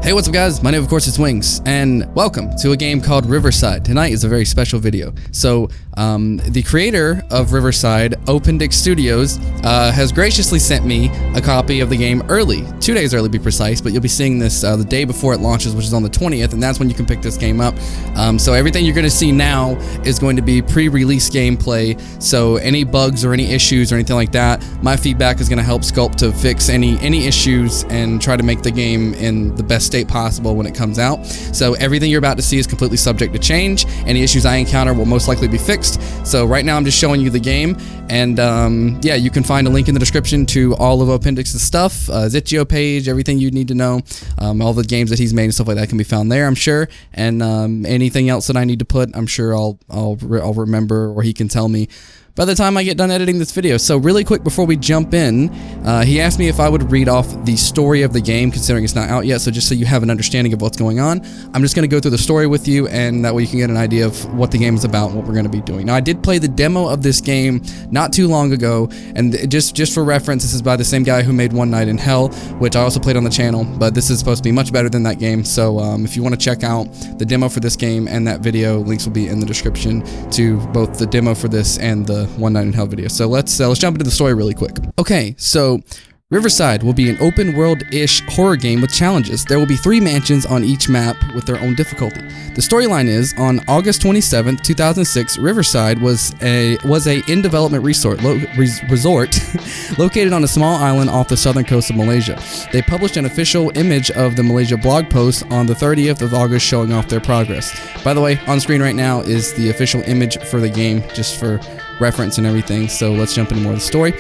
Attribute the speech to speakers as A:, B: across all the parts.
A: Hey, what's up guys? My name of course is Wings, and welcome to a game called Riverside. Tonight is a very special video. So, the creator of Riverside, Opendic Studios, has graciously sent me a copy of the game early, 2 days early to be precise, but you'll be seeing this the day before it launches, which is on the 20th, and that's when you can pick this game up. So everything you're going to see now is going to be pre-release gameplay, so any bugs or any issues or anything like that, my feedback is going to help Sculpt to fix any issues and try to make the game in the best state possible when it comes out. So everything you're about to see is completely subject to change. Any issues I encounter will most likely be fixed. So right now I'm just showing you the game, and yeah, you can find a link in the description to all of Opendic's stuff, Zitio page, everything you need to know, all the games that he's made and stuff like that can be found there, I'm sure, and anything else that I need to put, I'm sure I'll remember, or he can tell me by the time I get done editing this video. So really quick before we jump in, he asked me if I would read off the story of the game, considering it's not out yet, so just so you have an understanding of what's going on, I'm just going to go through the story with you, and that way you can get an idea of what the game is about and what we're going to be doing. Now, I did play the demo of this game not too long ago, and just for reference, this is by the same guy who made One Night in Hell, which I also played on the channel, but this is supposed to be much better than that game, so if you want to check out the demo for this game and that video, links will be in the description to both the demo for this and the One Night in Hell video. So let's jump into the story really quick. Okay, so Riverside will be an open world-ish horror game with challenges. There will be 3 mansions on each map with their own difficulty. The storyline is, on August 27th, 2006, Riverside was a in-development resort located on a small island off the southern coast of Malaysia. They published an official image of the Malaysia blog post on the 30th of August showing off their progress. By the way, on screen right now is the official image for the game, just for reference and everything, so let's jump into more of the story.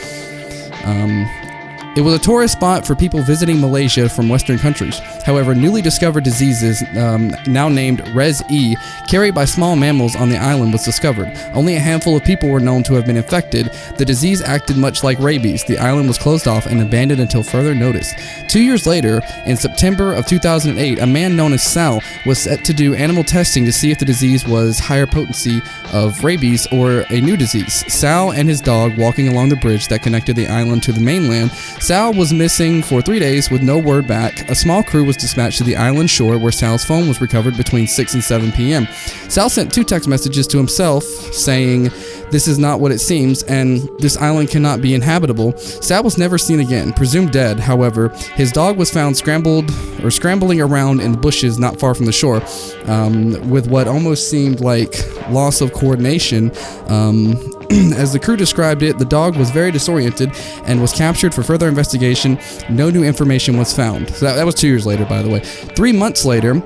A: It was a tourist spot for people visiting Malaysia from Western countries. However, newly discovered diseases, now named Res-E, carried by small mammals on the island was discovered. Only a handful of people were known to have been infected. The disease acted much like rabies. The island was closed off and abandoned until further notice. 2 years later, in September of 2008, a man known as Sal was set to do animal testing to see if the disease was higher potency of rabies or a new disease. Sal and his dog walking along the bridge that connected the island to the mainland. Sal was missing for 3 days with no word back. A small crew was dispatched to the island shore where Sal's phone was recovered between 6 and 7 p.m. Sal sent 2 text messages to himself saying, "This is not what it seems, and this island cannot be inhabitable." Sal was never seen again, presumed dead. However, his dog was found scrambling around in the bushes not far from the shore, with what almost seemed like loss of coordination. As the crew described it, the dog was very disoriented and was captured for further investigation. No new information was found. So that was 2 years later, by the way. 3 months later,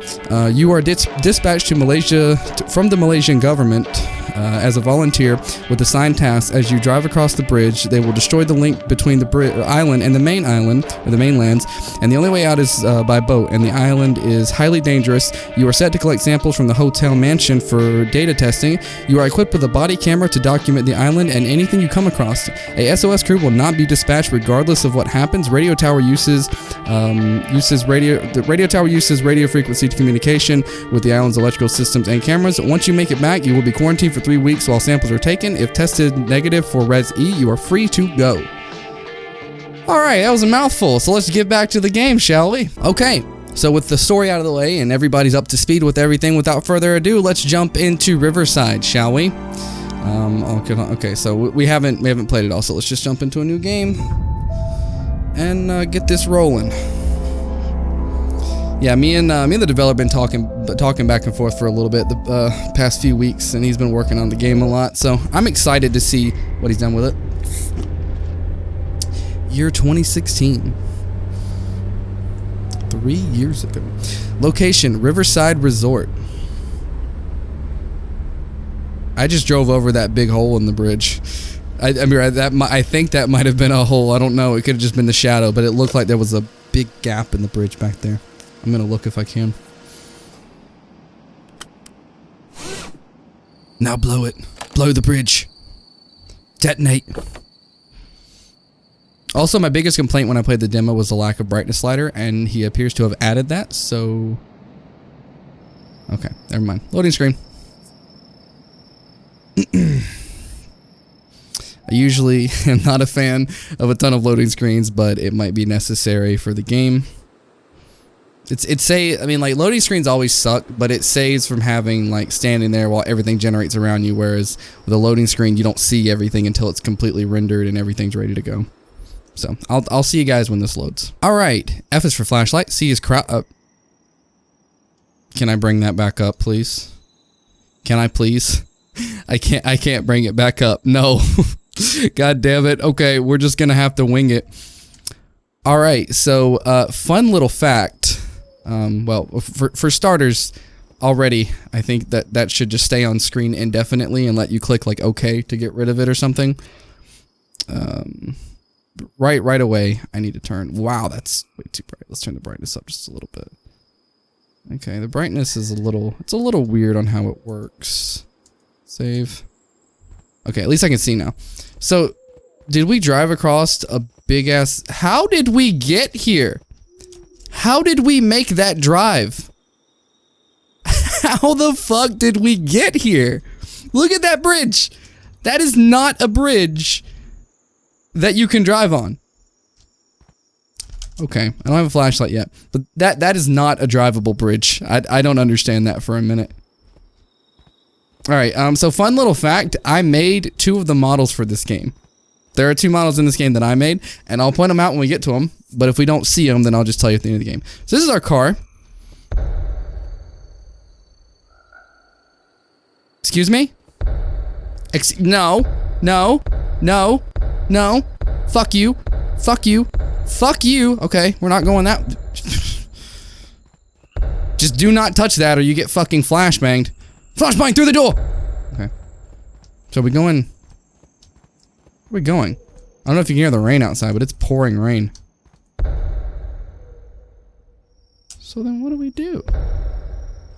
A: you are dispatched to Malaysia from the Malaysian government as a volunteer with assigned tasks. As you drive across the bridge, they will destroy the link between the island and the main island, or the mainlands, and the only way out is by boat, and the island is highly dangerous. You are set to collect samples from the hotel mansion for data testing. You are equipped with a body camera to document the island and anything you come across. A SOS crew will not be dispatched regardless of what happens. The radio tower uses radio frequency to communication with the island's electrical systems and cameras. Once you make it back, you will be quarantined for 3 weeks while samples are taken. If tested negative for Res-E, you are free to go. Alright, that was a mouthful, so let's get back to the game, shall we? Okay, so with the story out of the way and everybody's up to speed with everything, without further ado, let's jump into Riverside, shall we? Okay, so we haven't played it all, so let's just jump into a new game and get this rolling. Yeah, me and the developer been talking back and forth for a little bit the past few weeks, and he's been working on the game a lot, so I'm excited to see what he's done with it. Year 2016. 3 years ago. Location, Riverside Resort. I just drove over that big hole in the bridge. I think that might have been a hole. I don't know. It could have just been the shadow, but it looked like there was a big gap in the bridge back there. I'm gonna look if I can. Now blow it. Blow the bridge. Detonate. Also, my biggest complaint when I played the demo was the lack of brightness slider, and he appears to have added that, so... Okay, never mind. Loading screen. I usually am not a fan of a ton of loading screens, but it might be necessary for the game. I mean, like, loading screens always suck, but it saves from having, like, standing there while everything generates around you, whereas with a loading screen, you don't see everything until it's completely rendered and everything's ready to go. So, I'll see you guys when this loads. Alright, F is for flashlight, C is crowd... Can I bring that back up, please? Can I please? I can't bring it back up. No. God damn it. Okay, we're just gonna have to wing it. Alright, so, fun little fact. Well, for starters, already, I think that should just stay on screen indefinitely and let you click, like, OK to get rid of it or something. Right away, I need to turn... Wow, that's way too bright. Let's turn the brightness up just a little bit. Okay, the brightness is it's a little weird on how it works. Save. Okay, at least I can see now. So, did we drive across a big ass... How did we get here? How did we make that drive? How the fuck did we get here? Look at that bridge. That is not a bridge that you can drive on. Okay, I don't have a flashlight yet, but that is not a drivable bridge. I don't understand that for a minute. Alright, so fun little fact, I made 2 of the models for this game. There are 2 models in this game that I made, and I'll point them out when we get to them, but if we don't see them, then I'll just tell you at the end of the game. So this is our car. Excuse me? No. Fuck you. Fuck you. Fuck you. Okay, we're not going that... Just do not touch that or you get fucking flashbanged. Flashbang through the door! Okay. So we going... Where are we going? I don't know if you can hear the rain outside, but it's pouring rain. So then what do we do?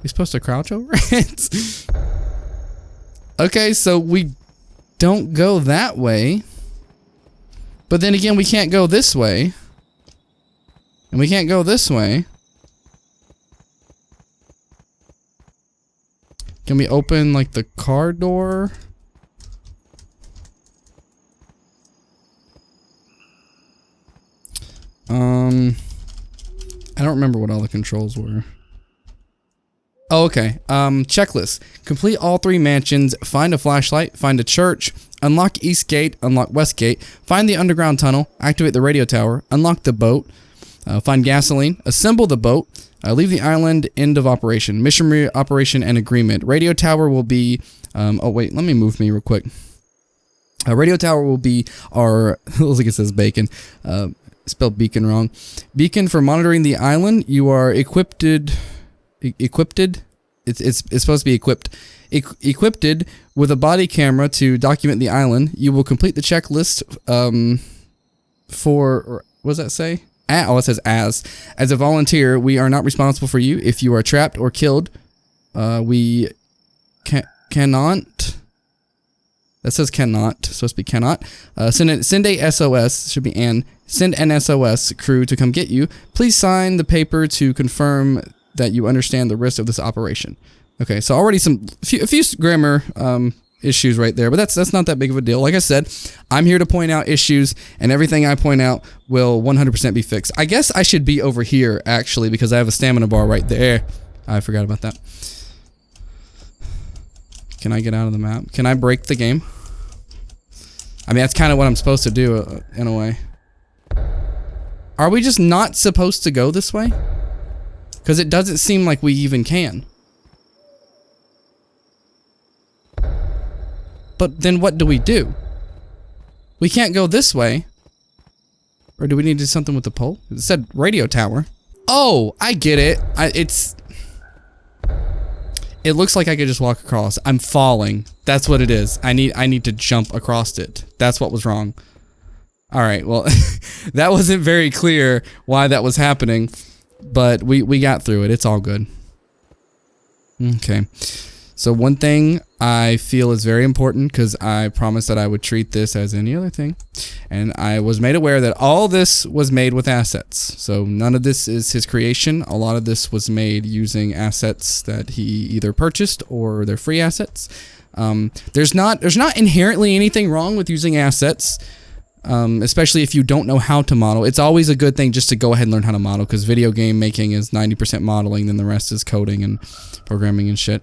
A: We supposed to crouch over it? Okay, so we don't go that way. But then again, we can't go this way. And we can't go this way. Can we open, like, the car door? I don't remember what all the controls were. Oh, okay. Checklist. Complete all 3 mansions, find a flashlight, find a church, unlock East Gate, unlock West Gate, find the underground tunnel, activate the radio tower, unlock the boat, find gasoline, assemble the boat, leave the island, end of operation. Mission operation and agreement. Radio tower will be... oh, wait, let me move me real quick. Radio tower will be our... looks like it says bacon. Spelled beacon wrong. Beacon for monitoring the island. You are equipped... It's supposed to be equipped. Equipped with a body camera to document the island. You will complete the checklist for... What does that say? Oh, it says as a volunteer, we are not responsible for you. If you are trapped or killed, we cannot. That says cannot. It's supposed to be cannot. Send a SOS. Should be an. Send an SOS crew to come get you. Please sign the paper to confirm that you understand the risk of this operation. Okay, so already a few grammar issues right there, but that's not that big of a deal. Like I said, I'm here to point out issues, and everything I point out will 100% be fixed. I guess I should be over here, actually, because I have a stamina bar right there. I forgot about that. Can I get out of the map? Can I break the game? I mean, that's kind of what I'm supposed to do, in a way. Are we just not supposed to go this way? Because it doesn't seem like we even can. But then what do? We can't go this way. Or do we need to do something with the pole? It said radio tower. Oh, I get it. It looks like I could just walk across. I'm falling. That's what it is. I need to jump across it. That's what was wrong. Alright, well, that wasn't very clear why that was happening. But we got through it. It's all good. Okay. So one thing I feel is very important, because I promised that I would treat this as any other thing, and I was made aware that all this was made with assets. So none of this is his creation. A lot of this was made using assets that he either purchased or they're free assets. There's not inherently anything wrong with using assets. especially if you don't know how to model. It's always a good thing just to go ahead and learn how to model, because video game making is 90% modeling, then the rest is coding and programming and shit.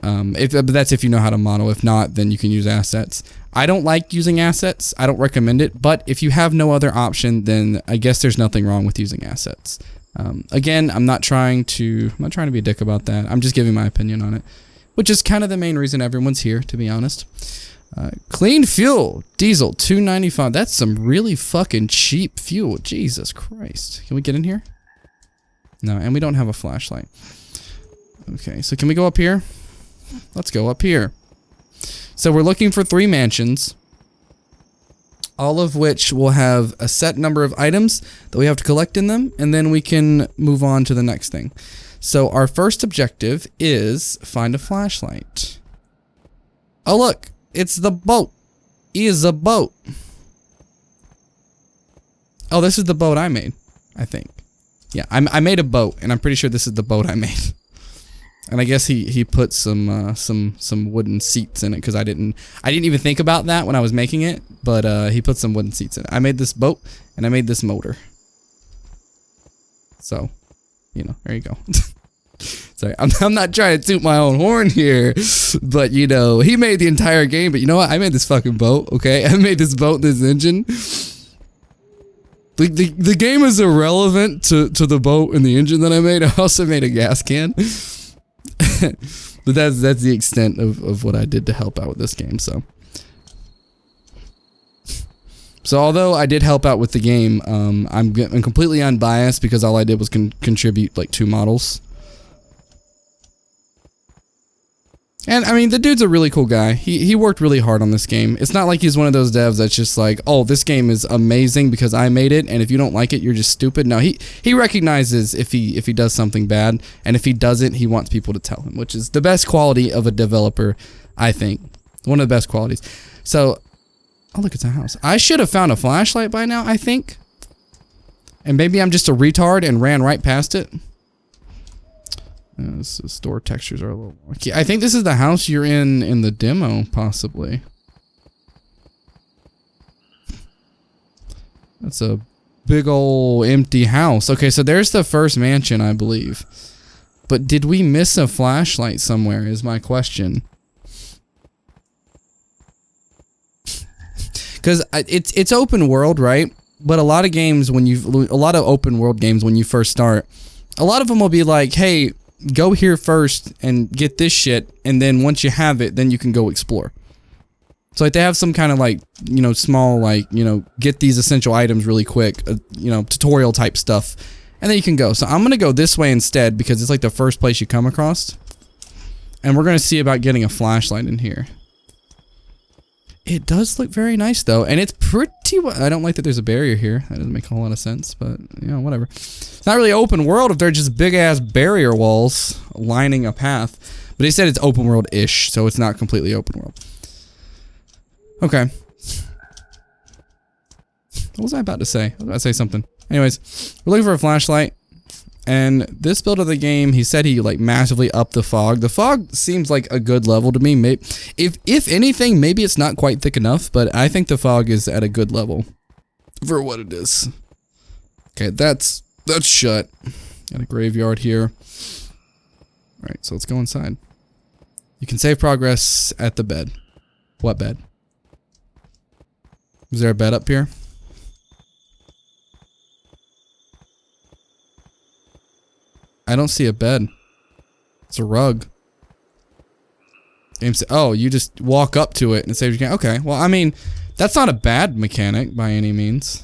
A: But that's if you know how to model. If not, then you can use assets. I don't like using assets. I don't recommend it. But if you have no other option, then I guess there's nothing wrong with using assets. Again, I'm not trying to be a dick about that. I'm just giving my opinion on it, which is kind of the main reason everyone's here, to be honest. Clean fuel, diesel, $2.95. That's some really fucking cheap fuel. Jesus Christ. Can we get in here? No, and we don't have a flashlight. Okay, so can we go up here? Let's go up here. So we're looking for 3 mansions, all of which will have a set number of items that we have to collect in them, and then we can move on to the next thing. So our first objective is find a flashlight. Oh look, it's the boat. Is a boat. Oh, this is the boat I made, I think. Yeah, I made a boat, and I'm pretty sure this is the boat I made. And I guess he put some wooden seats in it, because I didn't even think about that when I was making it, but he put some wooden seats in it. I made this boat and I made this motor. So, you know, there you go. Sorry, I'm not trying to toot my own horn here, but you know, he made the entire game, but you know what? I made this fucking boat, okay? I made this boat, this engine. The game is irrelevant to the boat and the engine that I made. I also made a gas can. But that's the extent of what I did to help out with this game. So although I did help out with the game, I'm completely unbiased, because all I did was contribute like 2 models. And I mean, the dude's a really cool guy. He worked really hard on this game. It's not like he's one of those devs that's just like, oh, this game is amazing because I made it, and if you don't like it, you're just stupid. No, he recognizes if he does something bad, and if he doesn't, he wants people to tell him, which is the best quality of a developer, I think. One of the best qualities. So, oh look, it's a house. I should have found a flashlight by now, I think. And maybe I'm just a retard and ran right past it. The store textures are a little wonky. I think this is the house you're in the demo, possibly. That's a big ol' empty house. Okay, so there's the first mansion, I believe. But did we miss a flashlight somewhere, is my question. Because it's open world, right? But a lot of games, a lot of open world games, when you first start, a lot of them will be like, hey, go here first and get this shit, and then once you have it, then you can go explore. So like they have some kind of like, you know, small like, you know, get these essential items really quick, you know, tutorial type stuff, and then you can go. So I'm gonna go this way instead, because it's like the first place you come across, and we're gonna see about getting a flashlight in here. It does look very nice though, and it's pretty well. I don't like that there's a barrier here. That doesn't make a whole lot of sense, but you know, whatever. It's not really open world if they're just big ass barrier walls lining a path. But he said it's open world-ish, so it's not completely open world. Okay. What was I about to say? I was about to say something. Anyways, we're looking for a flashlight. And this build of the game, he said he like massively upped the fog. The fog seems like a good level to me. Maybe, if anything, maybe it's not quite thick enough, but I think the fog is at a good level for what it is. Okay, that's shut. Got a graveyard here. All right, so let's go inside. You can save progress at the bed. What bed? Is there a bed up here? I don't see a bed. It's a rug. Oh, you just walk up to it and it saves you. Okay, well, I mean, that's not a bad mechanic by any means.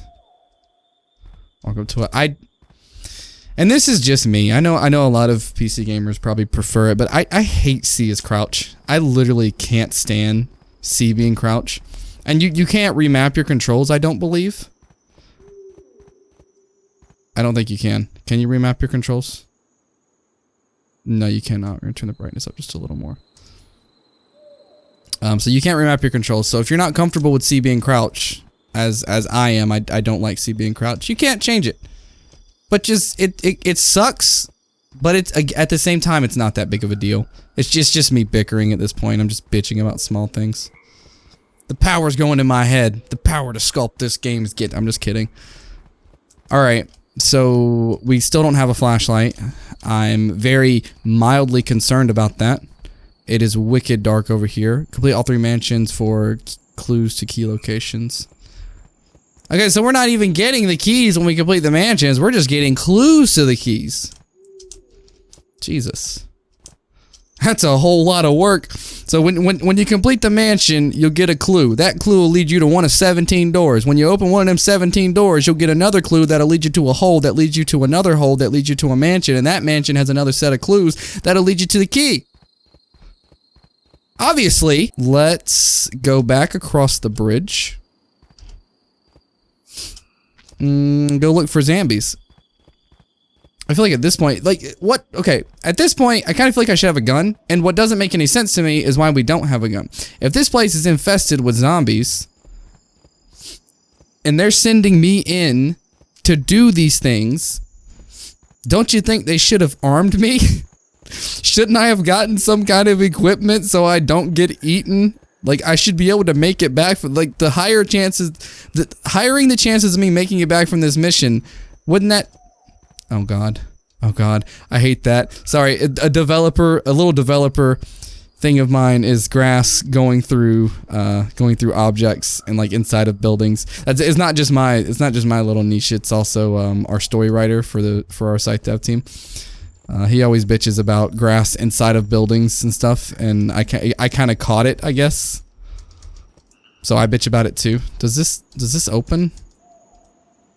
A: Walk up to it. And this is just me. I know a lot of PC gamers probably prefer it, but I hate C as crouch. I literally can't stand C being crouch. And you can't remap your controls, I don't believe. I don't think you can. Can you remap your controls? No, you cannot. We're going to turn the brightness up just a little more. So you can't remap your controls. So if you're not comfortable with C being crouch, as I am, I don't like C being crouch, you can't change it. But just, it sucks, but it's, at the same time, it's not that big of a deal. It's just me bickering at this point. I'm just bitching about small things. The power's going in my head. The power to sculpt this game is I'm just kidding. Alright, so we still don't have a flashlight. I'm very mildly concerned about that. It is wicked dark over here. Complete all 3 mansions for clues to key locations. Okay, so we're not even getting the keys when we complete the mansions. We're just getting clues to the keys. Jesus. That's a whole lot of work. So when you complete the mansion, you'll get a clue. That clue will lead you to one of 17 doors. When you open one of them 17 doors, you'll get another clue that'll lead you to a hole that leads you to another hole that leads you to a mansion. And that mansion has another set of clues that'll lead you to the key. Obviously, let's go back across the bridge. Go look for zombies. I feel like at this point, like, what? Okay, at this point, I kind of feel like I should have a gun. And what doesn't make any sense to me is why we don't have a gun. If this place is infested with zombies, and they're sending me in to do these things, don't you think they should have armed me? Shouldn't I have gotten some kind of equipment so I don't get eaten? Like, I should be able to make it back for, like, the higher chances, hiring the chances of me making it back from this mission, wouldn't that... Oh god. Oh god. I hate that. Sorry, a little developer thing of mine is grass going through objects and like inside of buildings. It's not just my little niche, it's also our story writer for our site dev team. He always bitches about grass inside of buildings and stuff, and I kind of caught it, I guess. So I bitch about it too. Does this open?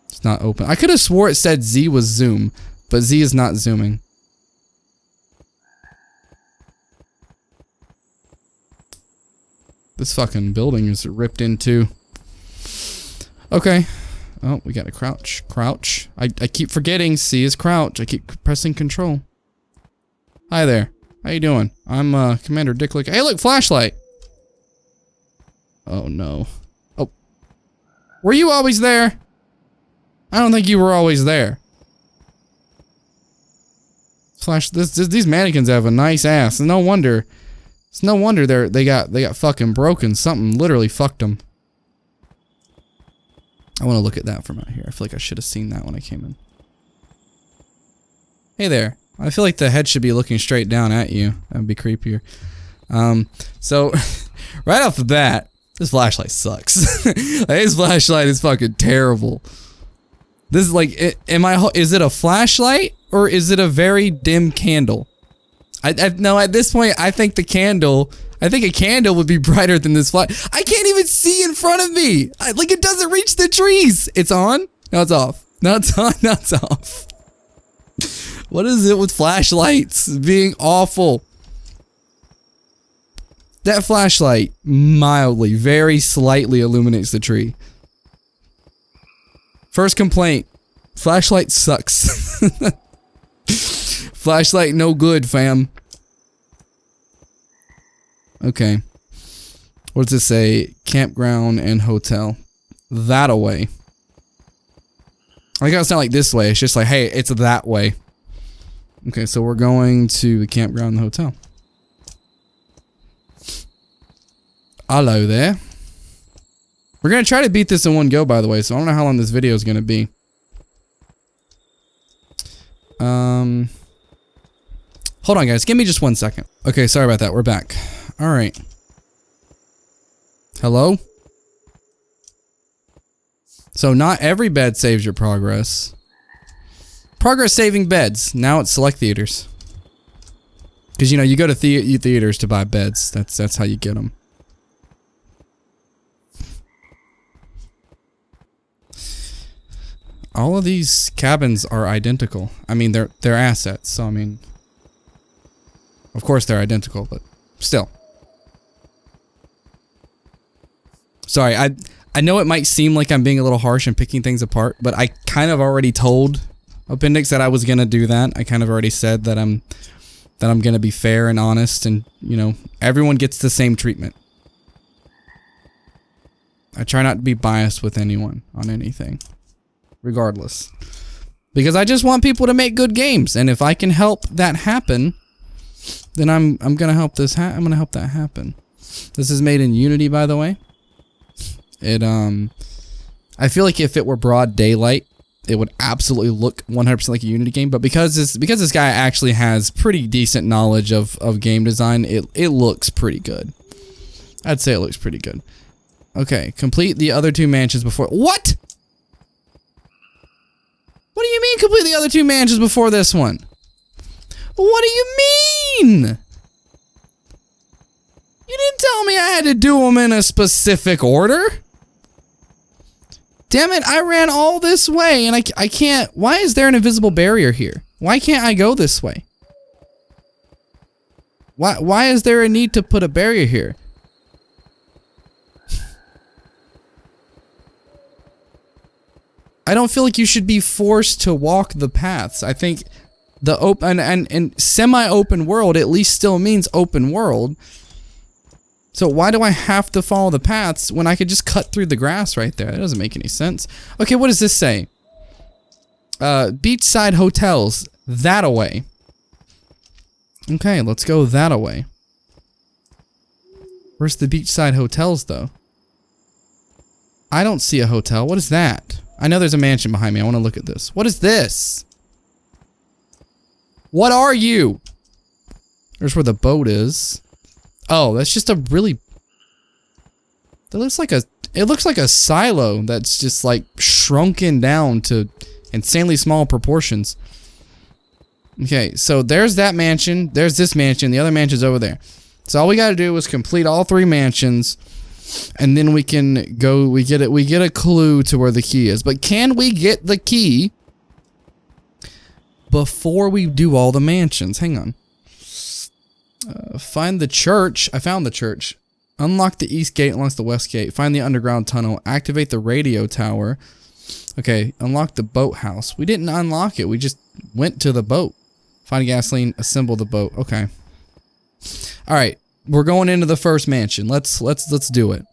A: It's not open. I could have swore it said Z was zoom, but Z is not zooming. This fucking building is ripped into. Okay. Oh, we gotta crouch. Crouch. I keep forgetting C is crouch. I keep pressing control. Hi there. How you doing? I'm Commander Dick Lick. Hey, look, flashlight. Oh no. Oh. Were you always there? I don't think you were always there. These mannequins have a nice ass. No wonder. It's no wonder they got fucking broken. Something literally fucked them. I want to look at that from out here. I feel like I should have seen that when I came in. Hey there. I feel like the head should be looking straight down at you. That would be creepier. So right off the bat, this flashlight sucks. This flashlight is fucking terrible. This is like, is it a flashlight or is it a very dim candle? No, at this point, I think a candle would be brighter than this flash. I can't even see in front of me. Like, it doesn't reach the trees. It's on. No, it's off. No, it's on. No, it's off. What is it with flashlights being awful? That flashlight mildly, very slightly illuminates the tree. First complaint, flashlight sucks. Flashlight no good, fam. Okay. What does this say? Campground and hotel. That away. I gotta sound like this way. It's just like, hey, it's that way. Okay, so we're going to the campground and the hotel. Hello there. We're gonna try to beat this in one go, by the way, so I don't know how long this video is gonna be. Hold on, guys. Give me just 1 second. Okay, sorry about that. We're back. All right. Hello? So not every bed saves your progress. Progress saving beds. Now it's select theaters. Because, you know, you go to theaters to buy beds. That's how you get them. All of these cabins are identical. I mean, they're assets, so I mean, of course they're identical, but still. Sorry, I know it might seem like I'm being a little harsh and picking things apart, but I kind of already told Appendix that I was gonna do that. I kind of already said that I'm gonna be fair and honest, and you know, everyone gets the same treatment. I try not to be biased with anyone on anything. Regardless, because I just want people to make good games, and if I can help that happen, then I'm gonna help this. I'm gonna help that happen. This is made in Unity, by the way. I feel like if it were broad daylight, it would absolutely look 100% like a Unity game, but because this guy actually has pretty decent knowledge of game design, it looks pretty good. I'd say it looks pretty good. Okay, complete the other 2 mansions before— What? What do you mean complete the other 2 mansions before this one? What do you mean? You didn't tell me I had to do them in a specific order. Damn it, I ran all this way and I can't— Why is there an invisible barrier here? Why can't I go this way? Why is there a need to put a barrier here? I don't feel like you should be forced to walk the paths. I think the open and semi-open world at least still means open world. So why do I have to follow the paths when I could just cut through the grass right there? That doesn't make any sense. Okay, what does this say? Beachside hotels, that away. Okay, let's go that away. Where's the beachside hotels though? I don't see a hotel. What is that? I know there's a mansion behind me. I want to look at this. What is this? What are you? There's where the boat is. Oh, that's just a really— That looks like a— It looks like a silo that's just like shrunken down to insanely small proportions. Okay, so there's that mansion. There's this mansion. The other mansion's over there. So all we got to do is complete all 3 mansions. And then we can go— we get a clue to where the key is. But can we get the key before we do all the mansions? Hang on. Find the church. I found the church. Unlock the east gate, unlock the west gate. Find the underground tunnel. Activate the radio tower. Okay, unlock the boathouse. We didn't unlock it. We just went to the boat. Find gasoline. Assemble the boat. Okay. All right. We're going into the first mansion. Let's do it.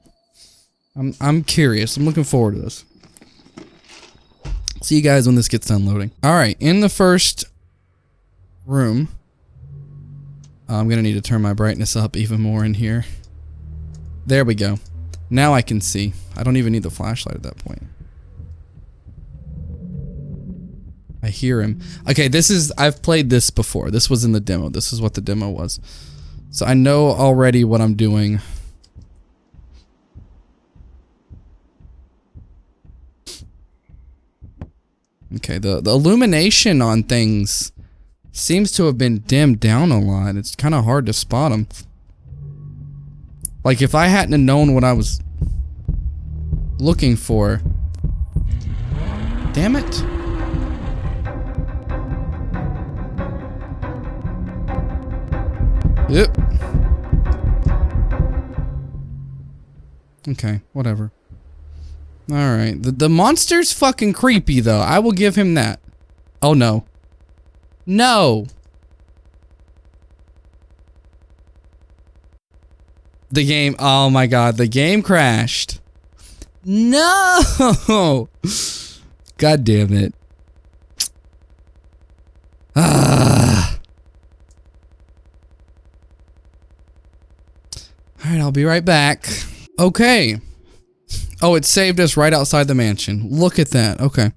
A: I'm curious. I'm looking forward to this. See you guys when this gets done loading. All right, in the first room, I'm gonna need to turn my brightness up even more in here. There we go. Now I can see. I don't even need the flashlight at that point. I hear him. Okay, I've played this before. This was in the demo. This is what the demo was. So I know already what I'm doing. Okay, the illumination on things seems to have been dimmed down a lot. It's kind of hard to spot them. Like if I hadn't have known what I was looking for. Damn it. Yep. Okay, whatever. Alright. The monster's fucking creepy, though. I will give him that. Oh, no. No! The game— oh my god, the game crashed. No! God damn it. Ah. Alright, I'll be right back. Okay. Oh, it saved us right outside the mansion. Look at that. Okay.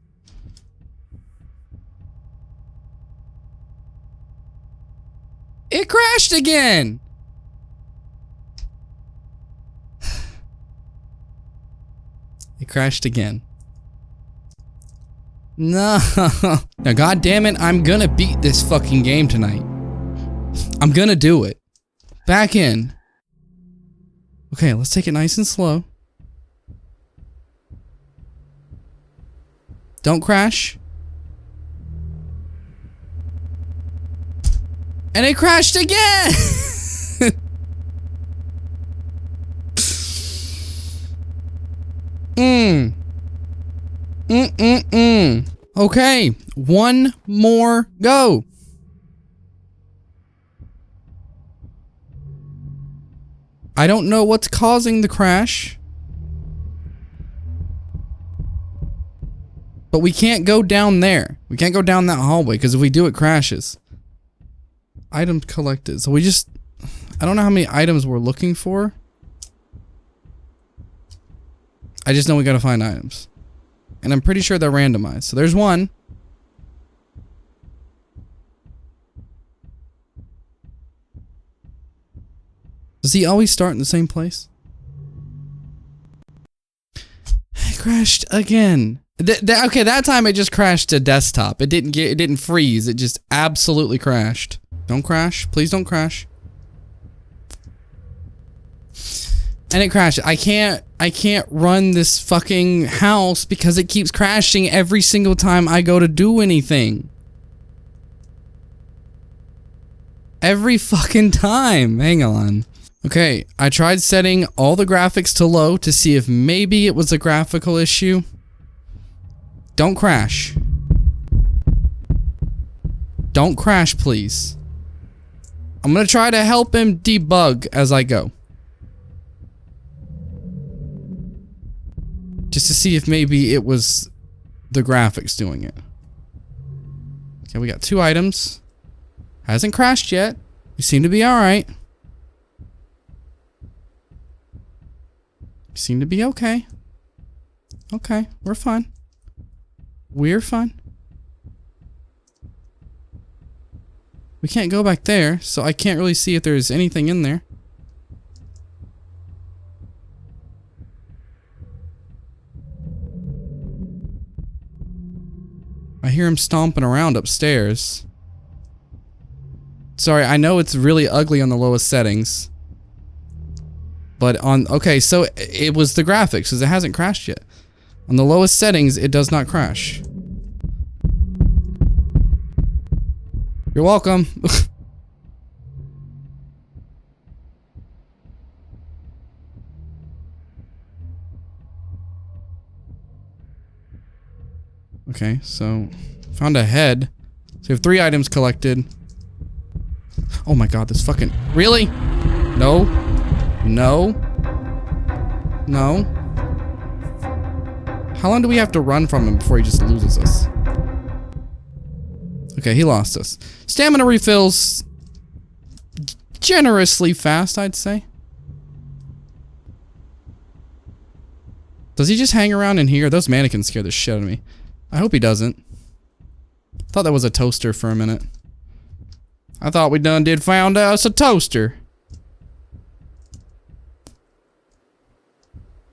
A: It crashed again! It crashed again. No. Now, god damn it, I'm gonna beat this fucking game tonight. I'm gonna do it. Back in. Okay, let's take it nice and slow. Don't crash. And it crashed again! Okay, one more go. I don't know what's causing the crash. But we can't go down there. We can't go down that hallway, because if we do, it crashes. Items collected. So we just... I don't know how many items we're looking for. I just know we gotta find items. And I'm pretty sure they're randomized. So there's one. Does he always start in the same place? It crashed again. Okay, that time it just crashed to desktop. It didn't freeze. It just absolutely crashed. Don't crash. Please don't crash. And it crashed. I can't run this fucking house because it keeps crashing every single time I go to do anything. Every fucking time. Hang on. Okay, I tried setting all the graphics to low to see if maybe it was a graphical issue. Don't crash. Don't crash, please. I'm gonna try to help him debug as I go. Just to see if maybe it was the graphics doing it. Okay, we got 2 items. Hasn't crashed yet. We seem to be alright. Seem to be okay. Okay, we're fine. We're fine. We can't go back there, so I can't really see if there's anything in there. I hear him stomping around upstairs. Sorry, I know it's really ugly on the lowest settings. But on, okay, so it was the graphics, because it hasn't crashed yet. On the lowest settings, it does not crash. You're welcome. Okay, so found a head. So we have 3 items collected. Oh my god, this fucking... Really? No. No. No. How long do we have to run from him before he just loses us? Okay, he lost us. Stamina refills generously fast, I'd say. Does he just hang around in here? Those mannequins scare the shit out of me. I hope he doesn't. Thought that was a toaster for a minute. I thought we done found us a toaster.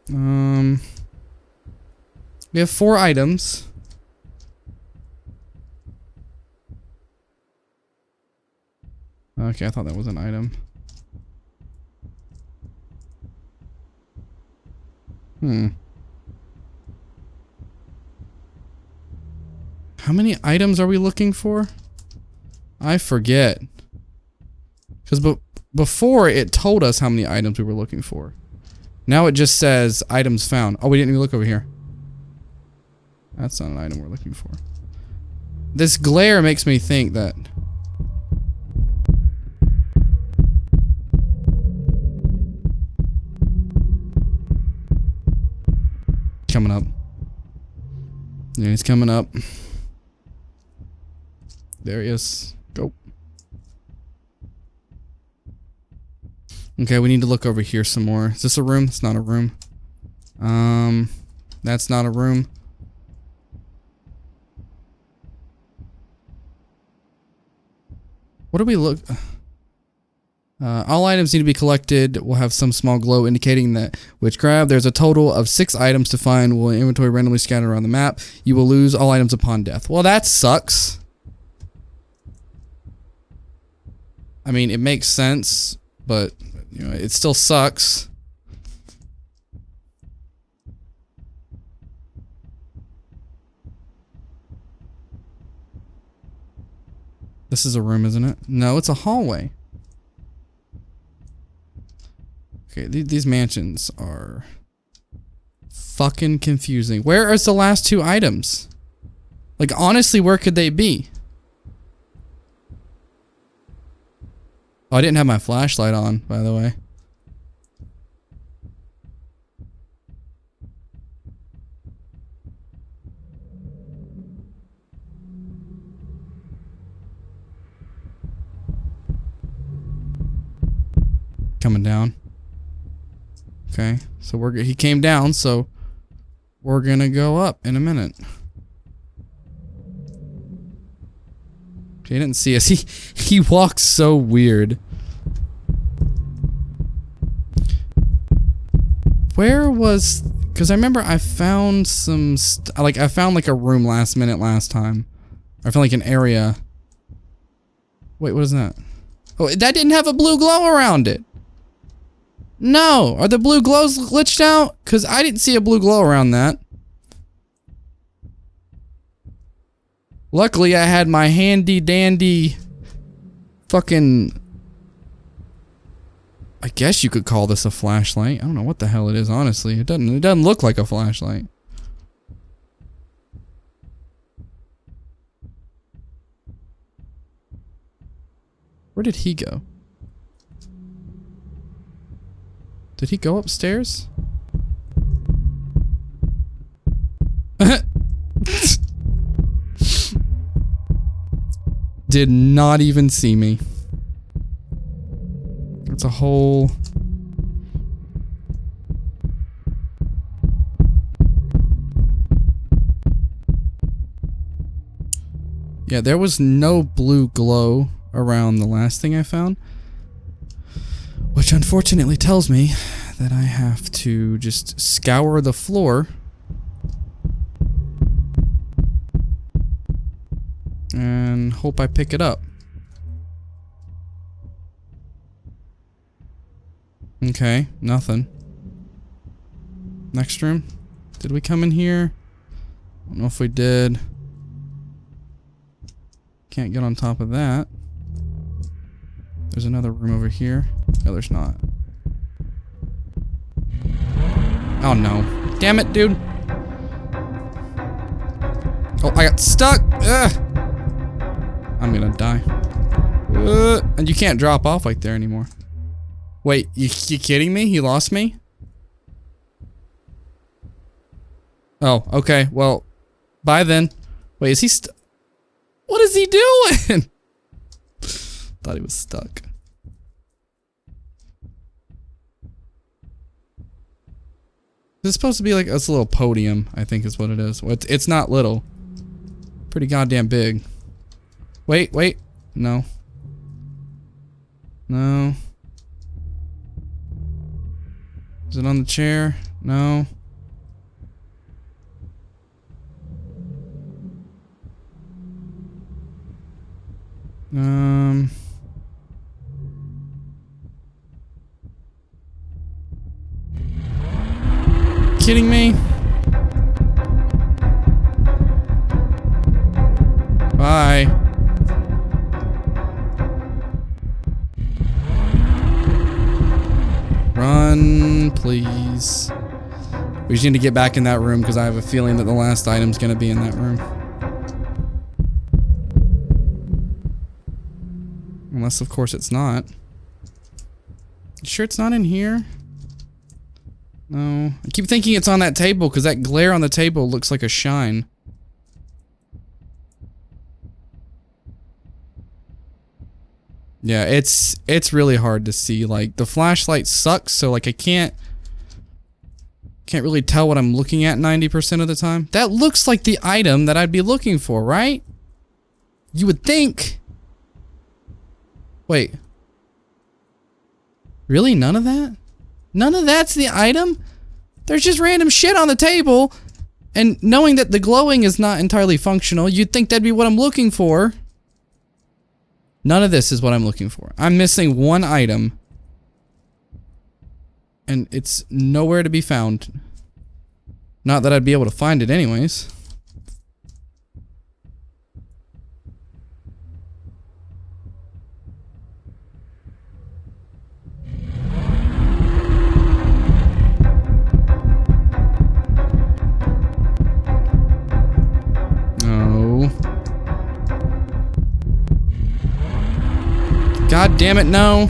A: We have 4 items. Okay, I thought that was an item. How many items are we looking for? I forget. Because before it told us how many items we were looking for. Now it just says items found. Oh, we didn't even look over here. That's not an item we're looking for. This glare makes me think that... Coming up. Yeah, he's coming up. There he is. Go. Okay, we need to look over here some more. Is this a room? It's not a room. That's not a room. What do we look... all items need to be collected. We'll have some small glow indicating that which grab. There's a total of 6 items to find. Will inventory randomly scattered around the map. You will lose all items upon death. Well, that sucks. I mean, it makes sense, but you know, it still sucks. This is a room, isn't it? No, it's a hallway. Okay, these mansions are fucking confusing. Where is the last 2 items? Like, honestly, where could they be? Oh, I didn't have my flashlight on, by the way. Coming down. Okay, so he came down, so we're gonna go up in a minute. He didn't see us. He walks so weird. Where was... Because I remember I found some... I found like a room last time. I found like an area. Wait, what is that? Oh, that didn't have a blue glow around it. No! Are the blue glows glitched out? Because I didn't see a blue glow around that. Luckily, I had my handy dandy fucking... I guess you could call this a flashlight. I don't know what the hell it is, honestly. It doesn't look like a flashlight. Where did he go? Did he go upstairs? Did not even see me. It's a whole... Yeah, there was no blue glow around the last thing I found. Which unfortunately tells me that I have to just scour the floor and hope I pick it up. Okay, nothing. Next room. Did we come in here? I don't know if we did. Can't get on top of that. There's another room over here. No, there's not. Oh no. Damn it, dude. Oh, I got stuck. Ugh. I'm gonna die. And you can't drop off like there anymore. Wait, you kidding me? He lost me? Oh, okay. Well, bye then. Wait, is he what is he doing? Thought he was stuck. This is supposed to be like a little podium, I think is what it is. Well, it's not little. Pretty goddamn big. Wait. No. No. Is it on the chair? No. Kidding me? Bye. Run, please. We just need to get back in that room because I have a feeling that the last item's gonna be in that room. Unless, of course, it's not. You sure it's not in here? No. I keep thinking it's on that table because that glare on the table looks like a shine. Yeah, it's really hard to see. Like, the flashlight sucks, so like I can't really tell what I'm looking at 90% of the time. That looks like the item that I'd be looking for, right? You would think. Wait. Really? None of that? None of that's the item? There's just random shit on the table. And knowing that the glowing is not entirely functional, you'd think that'd be what I'm looking for. None of this is what I'm looking for. I'm missing one item. And it's nowhere to be found. Not that I'd be able to find it anyways. God damn it, no.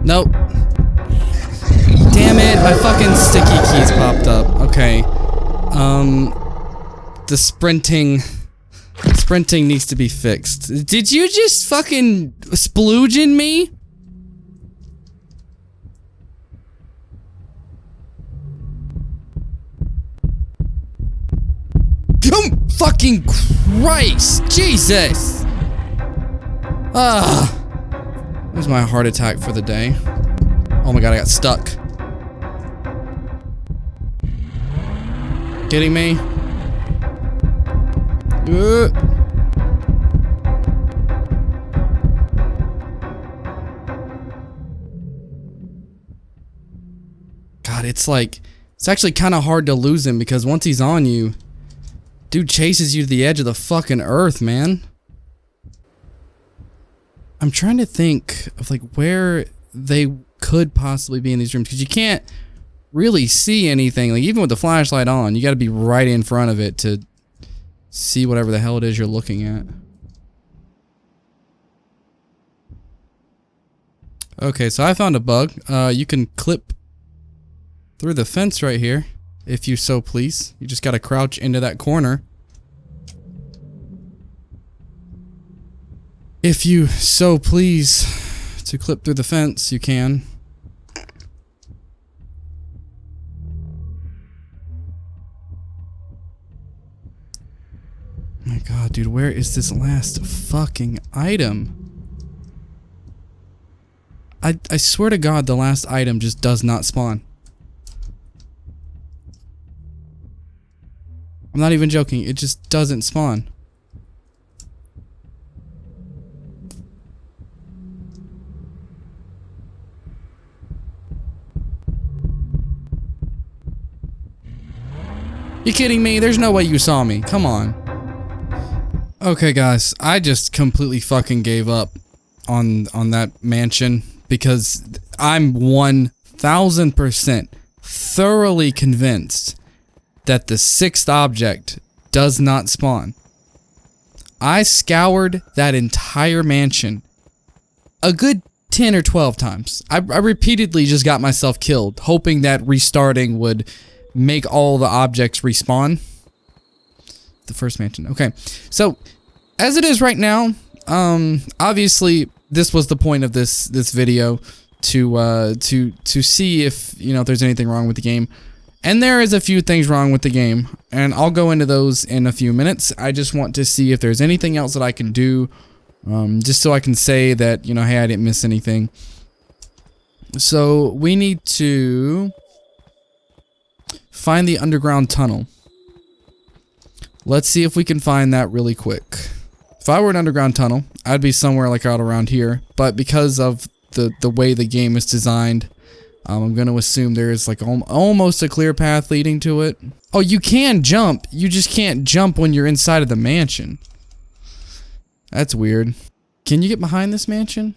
A: Nope. Damn it, my fucking sticky keys popped up. Okay. The sprinting needs to be fixed. Did you just fucking splooge in me? Come fucking Christ! Jesus! There's my heart attack for the day. Oh my god, I got stuck. Kidding me? God, it's actually kind of hard to lose him because once he's on you, dude chases you to the edge of the fucking earth, man. I'm trying to think of like where they could possibly be in these rooms because you can't really see anything. Like even with the flashlight on, you got to be right in front of it to see whatever the hell it is you're looking at. Okay, so I found a bug. You can clip through the fence right here, if you so please. You just gotta crouch into that corner. If you so please to clip through the fence, you can. My god, dude, where is this last fucking item? I swear to god the last item just does not spawn. I'm not even joking, it just doesn't spawn. You kidding me? There's no way you saw me. Come on. Okay, guys, I just completely fucking gave up on that mansion because I'm 1000% thoroughly convinced that the sixth object does not spawn. I scoured that entire mansion a good 10 or 12 times. I repeatedly just got myself killed, hoping that restarting would make all the objects respawn. The first mansion. Okay, so as it is right now, obviously this was the point of this video to see if if there's anything wrong with the game, and there is a few things wrong with the game, and I'll go into those in a few minutes. I just want to see if there's anything else that I can do, just so I can say that hey, I didn't miss anything. So we need to find the underground tunnel. Let's see if we can find that really quick. If I were an underground tunnel, I'd be somewhere like out around here, but because of the way the game is designed, I'm gonna assume there is like almost a clear path leading to it. Oh, you can jump, you just can't jump when you're inside of the mansion. That's weird. Can you get behind this mansion?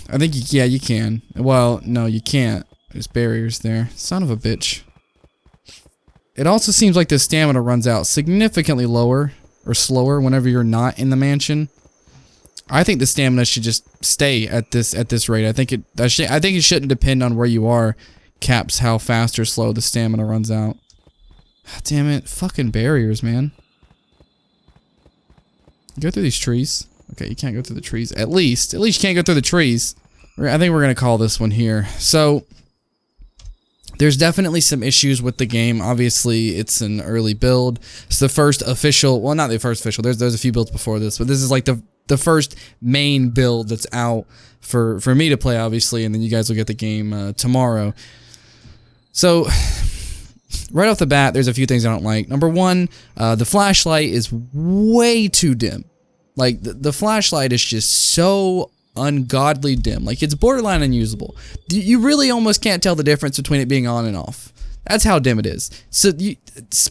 A: I think yeah, you can. Well, no, you can't. There's barriers there. Son of a bitch. It also seems like the stamina runs out significantly lower or slower whenever you're not in the mansion. I think the stamina should just stay at this rate. I think it shouldn't depend on where you are. Caps how fast or slow the stamina runs out. Damn it, fucking barriers, man. Go through these trees. Okay, you can't go through the trees. At least you can't go through the trees. I think we're gonna call this one here. So there's definitely some issues with the game. Obviously, it's an early build. It's the first official, well, not the first official. There's a few builds before this, but this is like the first main build that's out for me to play, obviously, and then you guys will get the game tomorrow. So right off the bat, there's a few things I don't like. Number one, the flashlight is way too dim. Like the flashlight is just so ungodly dim. Like it's borderline unusable. You really almost can't tell the difference between it being on and off. That's how dim it is. So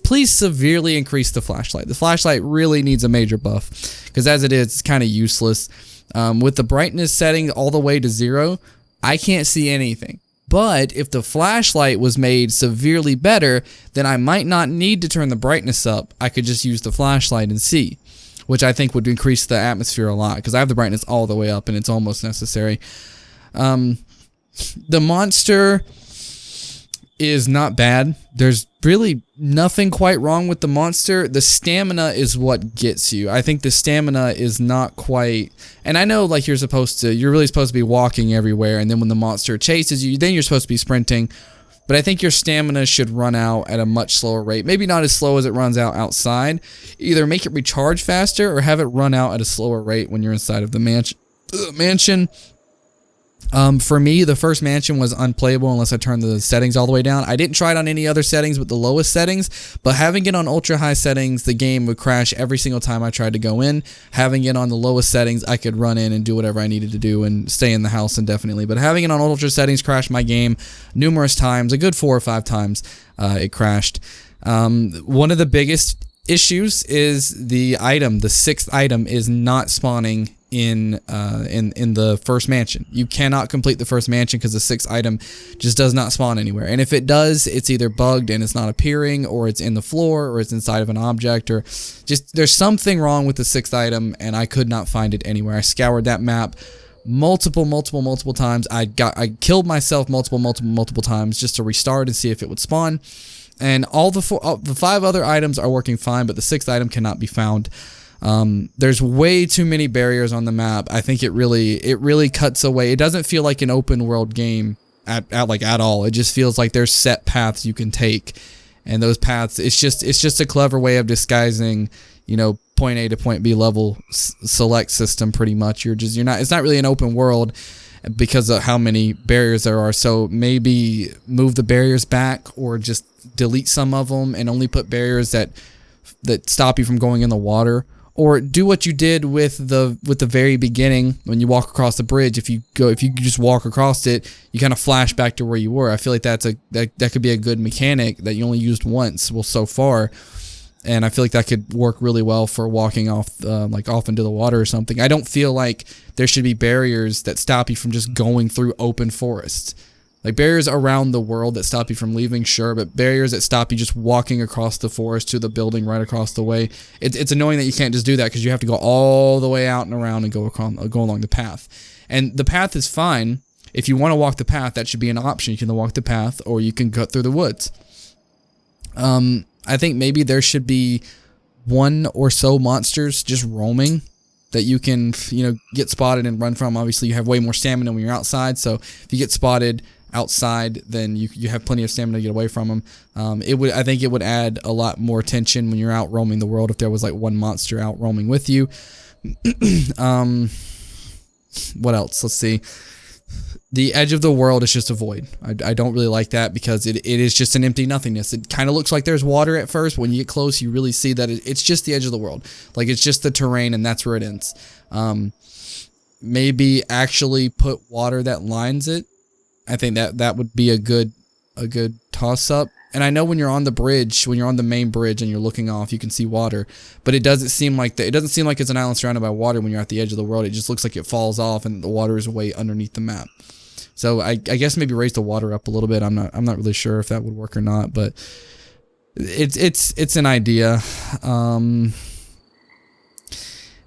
A: please severely increase the flashlight. The flashlight really needs a major buff because as it is, it's kind of useless. With the brightness setting all the way to 0, I can't see anything. But if the flashlight was made severely better, then I might not need to turn the brightness up. I could just use the flashlight and see, which I think would increase the atmosphere a lot because I have the brightness all the way up and it's almost necessary. The monster is not bad. There's really nothing quite wrong with the monster. The stamina is what gets you. I think the stamina is not quite, and I know like you're really supposed to be walking everywhere, and then when the monster chases you, then you're supposed to be sprinting. But I think your stamina should run out at a much slower rate. Maybe not as slow as it runs out outside. Either make it recharge faster or have it run out at a slower rate when you're inside of the mansion. For me, the first mansion was unplayable unless I turned the settings all the way down. I didn't try it on any other settings but the lowest settings, but having it on ultra high settings, the game would crash every single time I tried to go in. Having it on the lowest settings, I could run in and do whatever I needed to do and stay in the house indefinitely. But having it on ultra settings crashed my game numerous times, a good 4 or 5 times it crashed. One of the biggest issues is the item. The 6th item is not spawning in the first mansion. You cannot complete the first mansion because the 6th item just does not spawn anywhere. And if it does, it's either bugged and it's not appearing, or it's in the floor, or it's inside of an object, or just there's something wrong with the 6th item, and I could not find it anywhere. I scoured that map multiple times. I killed myself multiple times just to restart and see if it would spawn. And all the 5 other items are working fine, but the 6th item cannot be found. There's way too many barriers on the map. I think it really cuts away. It doesn't feel like an open world game at all. It just feels like there's set paths you can take, and those paths, it's just a clever way of disguising, you know, point A to point B level select system. Pretty much, it's not really an open world because of how many barriers there are. So maybe move the barriers back, or just delete some of them and only put barriers that stop you from going in the water. Or do what you did with the very beginning when you walk across the bridge. If you just walk across it, you kind of flash back to where you were. I feel like that could be a good mechanic that you only used once, well, so far, and I feel like that could work really well for walking off off into the water or something. I don't feel like there should be barriers that stop you from just going through open forests. Like barriers around the world that stop you from leaving, sure, but barriers that stop you just walking across the forest to the building right across the way. It's annoying that you can't just do that because you have to go all the way out and around and go along the path. And the path is fine. If you want to walk the path, that should be an option. You can walk the path, or you can cut through the woods. I think maybe there should be 1 or so monsters just roaming that you can, get spotted and run from. Obviously, you have way more stamina when you're outside, so if you get spotted outside, then you have plenty of stamina to get away from them. I think it would add a lot more tension when you're out roaming the world if there was like 1 monster out roaming with you. What else? Let's see. The edge of the world is just a void. I don't really like that because it is just an empty nothingness. It kind of looks like there's water at first, but when you get close, you really see that it's just the edge of the world. Like, it's just the terrain, and that's where it ends. Maybe actually put water that lines it. I think that would be a good toss-up. And I know when you're on the bridge, when you're on the main bridge and you're looking off, you can see water. But it doesn't seem like it's an island surrounded by water when you're at the edge of the world. It just looks like it falls off and the water is way underneath the map. So I guess maybe raise the water up a little bit. I'm not really sure if that would work or not, but it's an idea.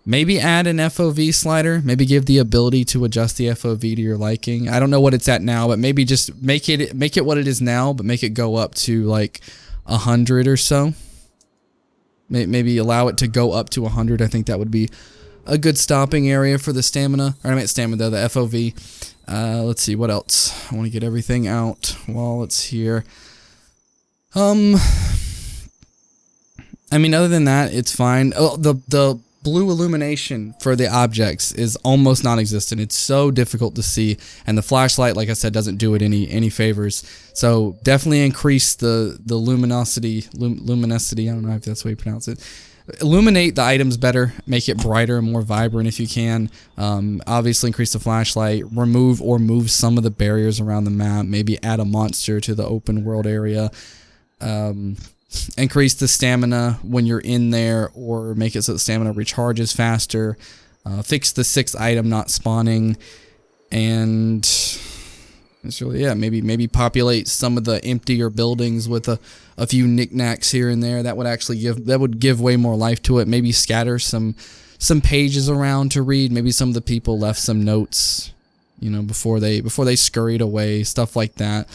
A: Maybe add an FOV slider. Maybe give the ability to adjust the FOV to your liking. I don't know what it's at now, but maybe just make it what it is now, but make it go up to like 100 or so. Maybe allow it to go up to 100. I think that would be a good stopping area for the stamina. Or I meant stamina, the FOV. Let's see, what else? I want to get everything out while it's here. I mean, other than that, it's fine. Oh, the blue illumination for the objects is almost non-existent. It's so difficult to see, and the flashlight, like I said, doesn't do it any favors. So definitely increase the luminosity. Luminosity. I don't know if that's the way you pronounce it. Illuminate the items better, make it brighter and more vibrant if you can. Obviously increase the flashlight, remove or move some of the barriers around the map, maybe add a monster to the open world area. Increase the stamina when you're in there, or make it so the stamina recharges faster. Fix the 6th item not spawning, and it's really, maybe populate some of the emptier buildings with a few knickknacks here and there. That would give way more life to it. Maybe scatter some pages around to read. Maybe some of the people left some notes, before they scurried away, stuff like that.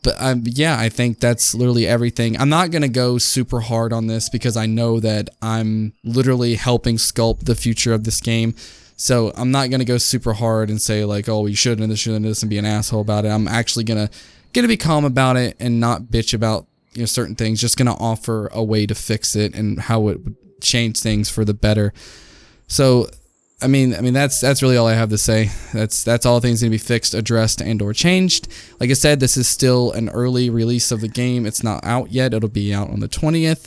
A: yeah, I think that's literally everything. I'm not going to go super hard on this because I know that I'm literally helping sculpt the future of this game. So I'm not going to go super hard and say like, oh, you shouldn't have this, shouldn't have this, and be an asshole about it. I'm actually going to be calm about it and not bitch about, you know, certain things. Just going to offer a way to fix it and how it would change things for the better. So I mean that's really all I have to say. That's all things need to be fixed, addressed, and or changed. Like I said, this is still an early release of the game. It's not out yet. It'll be out on the 20th.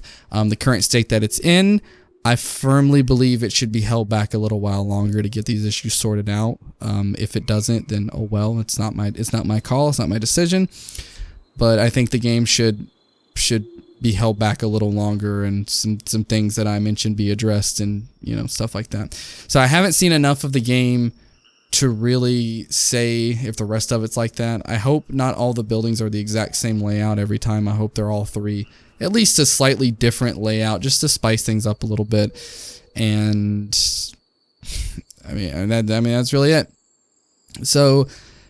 A: The current state that it's in, I firmly believe it should be held back a little while longer to get these issues sorted out. If it doesn't, then oh well. It's not my call. It's not my decision. But I think the game should be held back a little longer, and some things that I mentioned be addressed, and you know, stuff like that. So I haven't seen enough of the game to really say if the rest of it's like that. I hope not all the buildings are the exact same layout every time. I hope they're all three at least a slightly different layout, just to spice things up a little bit. And I mean that's really it. So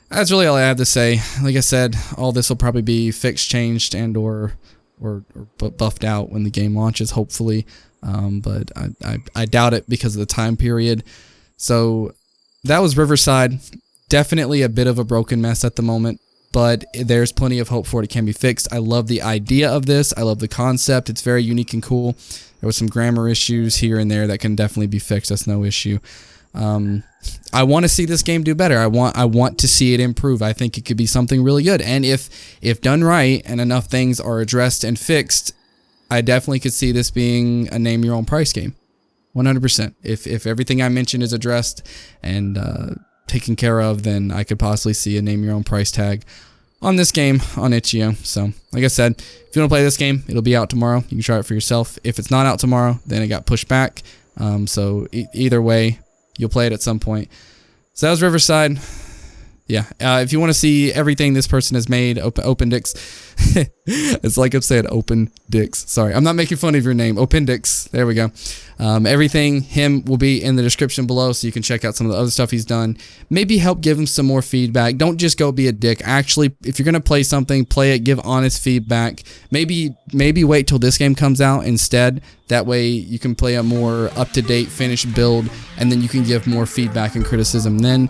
A: that's really all I have to say. Like I said, all this will probably be fixed, changed, and or buffed out when the game launches, hopefully. But I doubt it because of the time period. So that was Riverside. Definitely a bit of a broken mess at the moment, but there's plenty of hope for it. It can be fixed. I love the idea of this. I love the concept. It's very unique and cool. There was some grammar issues here and there that can definitely be fixed. That's no issue. I want to see this game do better. I want to see it improve. I think it could be something really good. And if done right and enough things are addressed and fixed, I definitely could see this being a name your own price game. 100%. If everything I mentioned is addressed and taken care of, then I could possibly see a name your own price tag on this game on itch.io. So, like I said, if you want to play this game, it'll be out tomorrow. You can try it for yourself. If it's not out tomorrow, then it got pushed back. So either way, you'll play it at some point. So that was Riverside. Yeah. If you want to see everything this person has made, Open Dicks. It's like I'm saying Open Dicks. Sorry, I'm not making fun of your name. Open Dicks. There we go. Everything him will be in the description below, so you can check out some of the other stuff he's done. Maybe help give him some more feedback. Don't just go be a dick. Actually, if you're gonna play something, play it. Give honest feedback. Maybe wait till this game comes out instead. That way you can play a more up-to-date finished build, and then you can give more feedback and criticism then.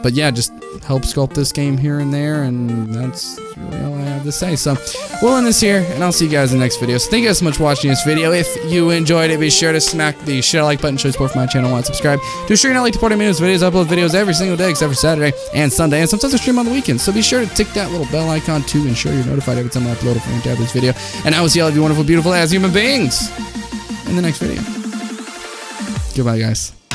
A: But yeah, just help sculpt this game here and there, and that's really all I have to say. So we'll end this here, and I'll see you guys in the next video. So thank you guys so much for watching this video. If you enjoyed it, be sure to smack the share like button, show support for my channel, and subscribe. Do sure you're not late to 40 minutes videos. I upload videos every single day except for Saturday and Sunday, and sometimes I stream on the weekends. So be sure to tick that little bell icon to ensure you're notified every time I upload a free tab this video. And I will see all of you wonderful, beautiful as human beings in the next video. Goodbye, guys.